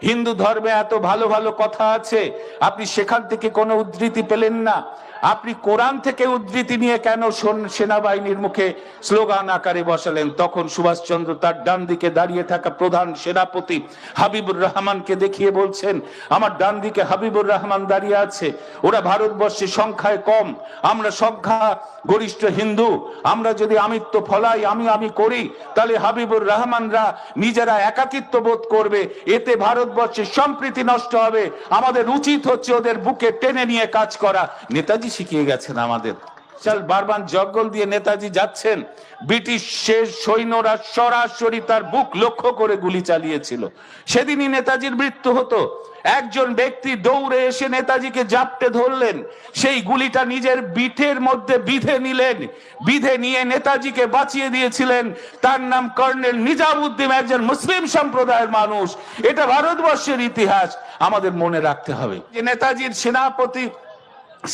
হিন্দু ধর্মে এত ভালো ভালো কথা আছে, আপনি সেখান থেকে কোনো উদ্ধৃতি পেলেন না। আপনি কোরআন থেকে উদ্ধৃতি নিয়ে কেন সেনাবাহিনীর মুখে স্লোগান আকারে বসালেন? তখন সুভাষচন্দ্র তার ডান দিকে দাঁড়িয়ে থাকা প্রধান সেনাপতি হাবিবুর রহমানকে দেখিয়ে বলছেন, আমার ডান দিকে হাবিবুর রহমান দাঁড়িয়ে আছে, ওরা ভারতবর্ষে সংখ্যায় কম, আমরা সংখ্যা গরিষ্ঠ হিন্দু, আমরা যদি আমিত্ব ফলাই, আমি করি, তাহলে হাবিবুর রহমানরা নিজেরা একাকিত্ব বোধ করবে, এতে ভারতবর্ষের সম্প্রীতি নষ্ট হবে। আমাদের উচিত হচ্ছে ওদের বুকে টেনে নিয়ে কাজ করা। নেতাজি শিখিয়ে গেছেন আমাদের। বারবার জঙ্গল দিয়ে নেতাজি যাচ্ছেন, ব্রিটিশের সৈন্যরা সরাসরি তার বুক লক্ষ্য করে গুলি চালিয়েছিল। সেদিনই নেতাজির মৃত্যু হতো। একজন ব্যক্তি দৌড়ে এসে নেতাজিকে জাপটে ধরলেন, সেই গুলিটা নিজের বিটের মধ্যে বিধে নিলেন, বিধে নিয়ে নেতাজিকে বাঁচিয়ে দিয়েছিলেন। তার নাম কর্নেল নিজামউদ্দিন, একজন মুসলিম সম্প্রদায়ের মানুষ। এটা ভারতবর্ষের ইতিহাস, আমাদের মনে রাখতে হবে। যে নেতাজির সেনাপতি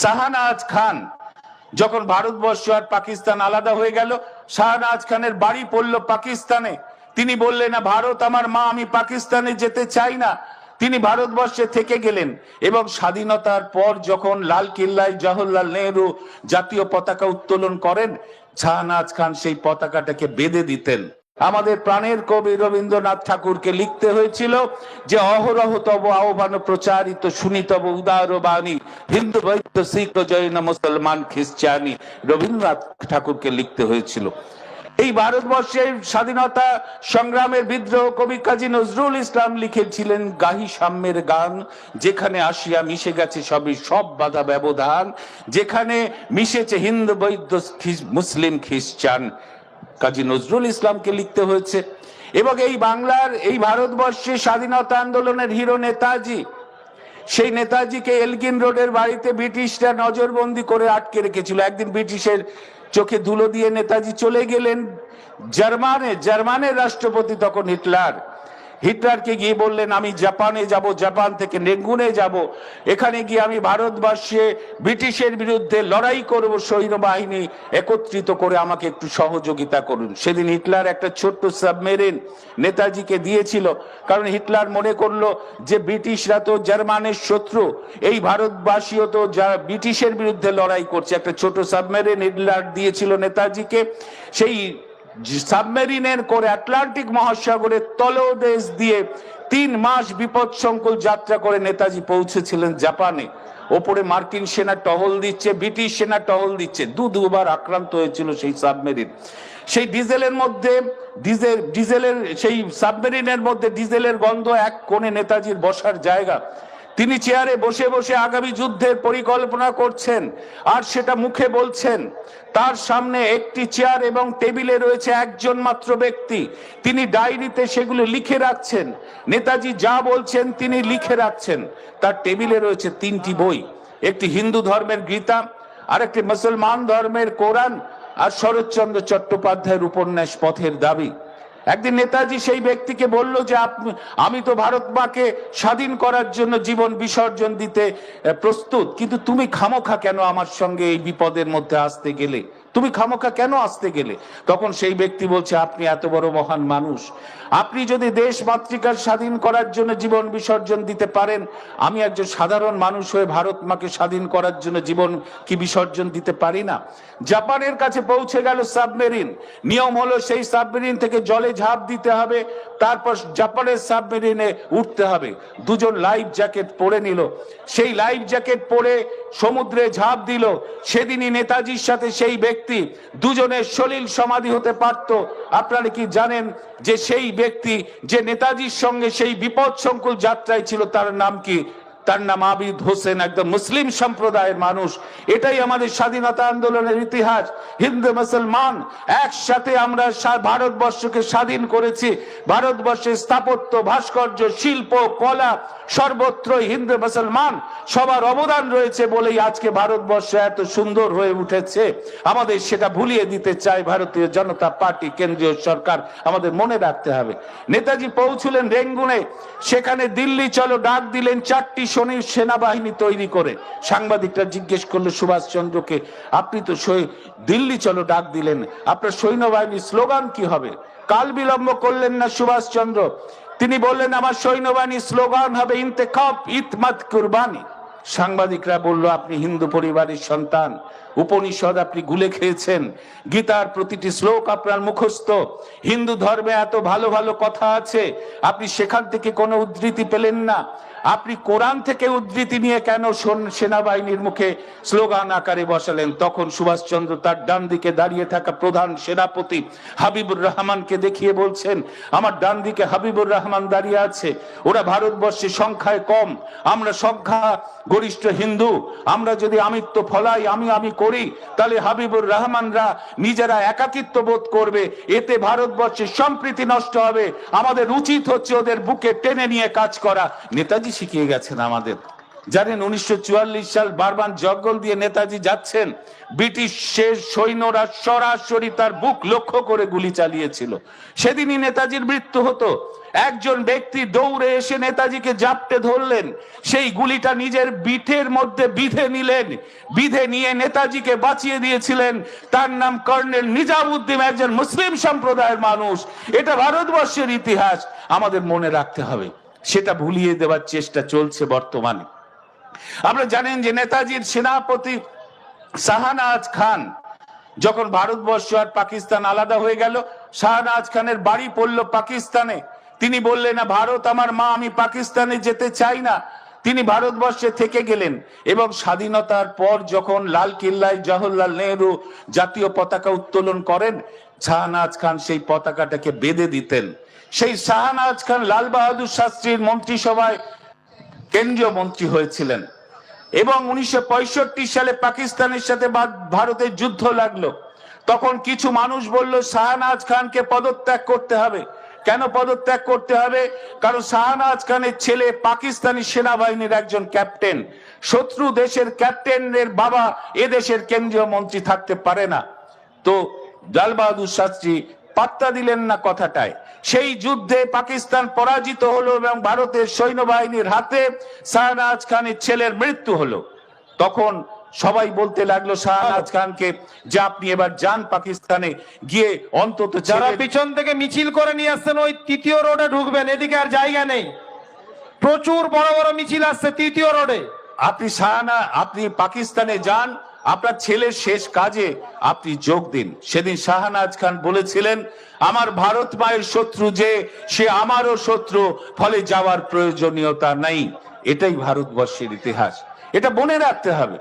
শাহনাজ খান, যখন ভারতবর্ষ আর পাকিস্তান আলাদা হয়ে গেল, শাহনাজ খানের বাড়ি পড়লো পাকিস্তানে। তিনি বললেন, না ভারত আমার মা, আমি পাকিস্তানে যেতে চাই না। তিনি ভারতবর্ষে থেকে গেলেন এবং স্বাধীনতার পর যখন লাল কেল্লায় জওহরলাল নেহরু জাতীয় পতাকা উত্তোলন করেন, শাহনাজ খান সেই পতাকাটাকে বেঁধে দিতেন। আমাদের প্রাণের কবি রবীন্দ্রনাথ ঠাকুরকে লিখতে হয়েছিল যে অহরহ তব আহ্বান প্রচারিত শুনিতব উদার বাণী, হিন্দু বৌদ্ধ শিখ জৈন মুসলমান খ্রিস্টানি। রবীন্দ্রনাথ ঠাকুরকে লিখতে হয়েছিল। এই ভারতবর্ষের স্বাধীনতা সংগ্রামের বিদ্রোহ কবি কাজী নজরুল ইসলাম লিখেছিলেন গাহি সাম্যের গান, যেখানে আসিয়া মিশে গেছে সবই, সব বাধা ব্যবধান, যেখানে মিশেছে হিন্দু বৌদ্ধ মুসলিম খ্রিস্টান। কাজী নজরুল ইসলামকে লিখতে হয়েছে। এবং এই বাংলার, এই ভারতবর্ষের স্বাধীনতা আন্দোলনের হিরো নেতাজি, সেই নেতাজিকে এলগিন রোডের বাড়িতে ব্রিটিশরা নজরবন্দি করে আটকে রেখেছিল। একদিন ব্রিটিশের চোখে ধুলো দিয়ে নেতাজি চলে গেলেন জার্মানে। জার্মানের রাষ্ট্রপতি তখন হিটলারকে গিয়ে বললেন, আমি জাপানে যাব, জাপান থেকে রেঙ্গুনে যাব, এখানে গিয়ে আমি ভারতবর্ষে ব্রিটিশের বিরুদ্ধে লড়াই করব, সৈন্যবাহিনী একত্রিত করে আমাকে একটু সহযোগিতা করুন। সেদিন হিটলার একটা ছোট্ট সাবমেরিন নেতাজিকে দিয়েছিল, কারণ হিটলার মনে করলো যে ব্রিটিশরা তো জার্মানের শত্রু, এই ভারতবাসীও তো ব্রিটিশের বিরুদ্ধে লড়াই করছে। একটা ছোট সাবমেরিন হিটলার দিয়েছিল নেতাজিকে। সেই সাবমেরিনের করে আটলান্টিক মহাসাগরের তলদেশ দিয়ে 3 মাস বিপদসংকুল যাত্রা করে নেতাজি পৌঁছেছিলেন জাপানে। ওপরে মার্কিন সেনা টহল দিচ্ছে, ব্রিটিশ সেনা টহল দিচ্ছে। দুবার আক্রান্ত হয়েছিল সেই সাবমেরিন। সেই ডিজেলের মধ্যে সেই সাবমেরিনের মধ্যে ডিজেলের গন্ধ, এক কোণে নেতাজির বসার জায়গা। তিনি চেয়ারে বসে বসে আগামী যুদ্ধের পরিকল্পনা করছেন আর সেটা মুখে বলছেন। তার সামনে একটি চেয়ার এবং টেবিলে রয়েছে একজন মাত্র ব্যক্তি, তিনি ডায়েরিতে সেগুলো লিখে রাখছেন। নেতাজি যা বলছেন তিনি লিখে রাখছেন। তার টেবিলে রয়েছে 3টি বই, একটি হিন্দু ধর্মের গীতা, আর একটি মুসলমান ধর্মের কোরআন, আর শরৎচন্দ্র চট্টোপাধ্যায়ের উপন্যাস পথের দাবি। একদিন নেতাজি সেই ব্যক্তিকে বলল যে আমি তো ভারত মাকে স্বাধীন করার জন্য জীবন বিসর্জন দিতে প্রস্তুত, কিন্তু তুমি খামোখা কেন আমার সঙ্গে এই বিপদের মধ্যে আসতে গেলে? তুমি খামোখা কেন আসতে গেলে? তখন সেই ব্যক্তি বলছে, আপনি এত বড় মহান মানুষ, আপনি যদি দেশ মাতৃকার স্বাধীন করার জন্য জীবন বিসর্জন দিতে পারেন, আমি একজন সাধারণ মানুষ হয়ে ভারত মাকে স্বাধীন করার জন্য জীবন কি বিসর্জন দিতে পারি না? জাপানের কাছে পৌঁছে গেল সাবমেরিন। নিয়ম হলো সেই সাবমেরিন থেকে জলে ঝাঁপ দিতে হবে, তারপর জাপানের সাবমেরিনে উঠতে হবে। দুজন লাইফ জ্যাকেট পরে নিল, সেই লাইফ জ্যাকেট পরে সমুদ্রে ঝাঁপ দিল। সেদিনই নেতাজির সাথে সেই ব্যক্তি, দুজনের সলিল সমাধি হতে পারত। আপনারা কি জানেন যে সেই ব্যক্তি যে নেতাজির সঙ্গে সেই বিপদ সংকুল যাত্রায় ছিল, তার নাম কি? তার নাম আবিদ হোসেন, একদম মুসলিম সম্প্রদায়ের মানুষ। এটাই আমাদের স্বাধীনতা আন্দোলনের ইতিহাস। হিন্দু মুসলমান একসাথে আমরা ভারতবর্ষকে স্বাধীন করেছি। ভারতবর্ষের স্থাপত্য, ভাস্কর্য, শিল্প, কলা সর্বত্রই হিন্দু মুসলমান সবার অবদান রয়েছে বলেই আজকে ভারতবর্ষ এত সুন্দর হয়ে উঠেছে। আমাদের সেটা ভুলিয়ে দিতে চায় ভারতীয় জনতা পার্টি, কেন্দ্রীয় সরকার। আমাদের মনে রাখতে হবে। নেতাজি পৌঁছলেন রেঙ্গুনে, সেখানে দিল্লি চলো ডাক দিলেন 4টি সেনাবাহিনী তৈরি করে। সাংবাদিকরা জিজ্ঞেস করলো সুভাষচন্দ্রকে, আপনি তো দিল্লি চলো ডাক দিলেন, আপনার সৈন্যবাহিনীর স্লোগান কি হবে? কাল বিলম্ব করলেন না সুভাষচন্দ্র। তিনি বললেন আমার সৈন্যবাহিনী স্লোগান হবে ইন্তেখাব ইতমাদ কুরবানি। সাংবাদিকরা বলল আপনি হিন্দু পরিবারের সন্তান, উপনিষদ আপনি গুলে খেয়েছেন, গীতার প্রতিটি শ্লোক আপনার মুখস্থ, হিন্দু ধর্মে এত ভালো ভালো কথা আছে, আপনি সেখান থেকে কোনো উদ্ধৃতি পেলেন না, আপনি কোরআন থেকে উদ্ধৃতি নিয়ে কেন সেনাবাহিনীর মুখে স্লোগান আকারে বসালেন? তখন সুভাষচন্দ্র তার ডান দিকে দাঁড়িয়ে থাকা প্রধান সেনাপতি হাবিবুর রহমানকে দেখিয়ে বলছেন, আমার ডান দিকে হাবিবুর রহমান দাঁড়িয়ে আছে, ওরা ভারতবর্ষে সংখ্যায় কম, আমরা সংখ্যা গরিষ্ঠ হিন্দু, আমরা যদি আমিত্ব ফলাই আমি করি তাহলে হাবিবুর রহমানরা নিজেরা একাকিত্ব বোধ করবে, এতে ভারতবর্ষের সম্প্রীতি নষ্ট হবে, আমাদের উচিত হচ্ছে ওদের বুকে টেনে নিয়ে কাজ করা। নেতাজি শিখিয়ে গেছেন আমাদের। জানেন 1944 সাল বারবান জঙ্গল দিয়ে নেতাজি যাচ্ছেন, ব্রিটিশের সৈন্যরা সরাসরি তার বুক লক্ষ্য করে গুলি চালিয়েছিল, সেদিনই নেতাজির মৃত্যু হতো। একজন ব্যক্তি দৌড়ে এসে নেতাজিকে জাপটে ধরলেন, সেই গুলিটা নিজের বিটের মধ্যে বিধে নিলেন, বিধে নিয়ে নেতাজিকে বাঁচিয়ে দিয়েছিলেন। তার নাম কর্নেল নিজামউদ্দিন, একজন মুসলিম সম্প্রদায়ের মানুষ। এটা ভারতবর্ষের ইতিহাস, আমাদের মনে রাখতে হবে, সেটা ভুলিয়ে দেওয়ার চেষ্টা চলছে বর্তমানে। আপনারা জানেন যে নেতাজির সেনাপতি শাহনাজ খান, যখন ভারতবর্ষ আর পাকিস্তান আলাদা হয়ে গেল, শাহনাজ খানের বাড়ি পড়ল পাকিস্তানে। তিনি বললেন না ভারত আমার মা, আমি পাকিস্তানে যেতে চাই না। তিনি ভারতবর্ষে থেকে গেলেন এবং স্বাধীনতার পর যখন লাল কিল্লায় জওহরলাল নেহরু জাতীয় পতাকা উত্তোলন করেন, শাহনাজ খান সেই পতাকাটাকে বেঁধে দিতেন। সেই শাহনাজ খান লাল বাহাদুর শাস্ত্রীর মন্ত্রিসভায় কেন্দ্রীয় মন্ত্রী হয়েছিলেন এবং 1965 সালে পাকিস্তানের সাথে ভারতের যুদ্ধ লাগলো। তখন কিছু মানুষ বলল শাহনাজ খানকে পদত্যাগ করতে হবে। কেন পদত্যাগ করতে হবে? কারণ শাহনাজ খানের ছেলে পাকিস্তানি সেনাবাহিনীর একজন ক্যাপ্টেন, শত্রু দেশের ক্যাপ্টেনের বাবা এদেশের কেন্দ্রীয় মন্ত্রী থাকতে পারে না। তো লাল বাহাদুর শাস্ত্রী পাত্তা দিলেন না কথাটায়। সেই যুদ্ধে পাকিস্তান পরাজিত হলো এবং ভারতের সৈন্যবাহিনীর হাতে শাহনাজ খানের ছেলের মৃত্যু হলো। তখন সবাই বলতে লাগলো শাহনাজ খানকে যে আপনি এবার যান পাকিস্তানে, গিয়ে অন্তত যারা পিছন থেকে মিছিল করে নিয়ে আসছেন ওই তৃতীয় রোডে ঢুকবেন, এদিকে আর জায়গা নেই, প্রচুর বড় বড় মিছিল আসছে তৃতীয় রোডে। আপনি পাকিস্তানে যান, আপনার ছেলের শেষ কাজে আপনি যোগ দিন। সেদিন শাহনাজ খান বলেছিলেন আমার ভারত মায়ের শত্রু যে, সে আমারও শত্রু, ফলে যাওয়ার প্রয়োজনীয়তা নাই। এটাই ভারতবর্ষের ইতিহাস, এটা মনে রাখতে হবে।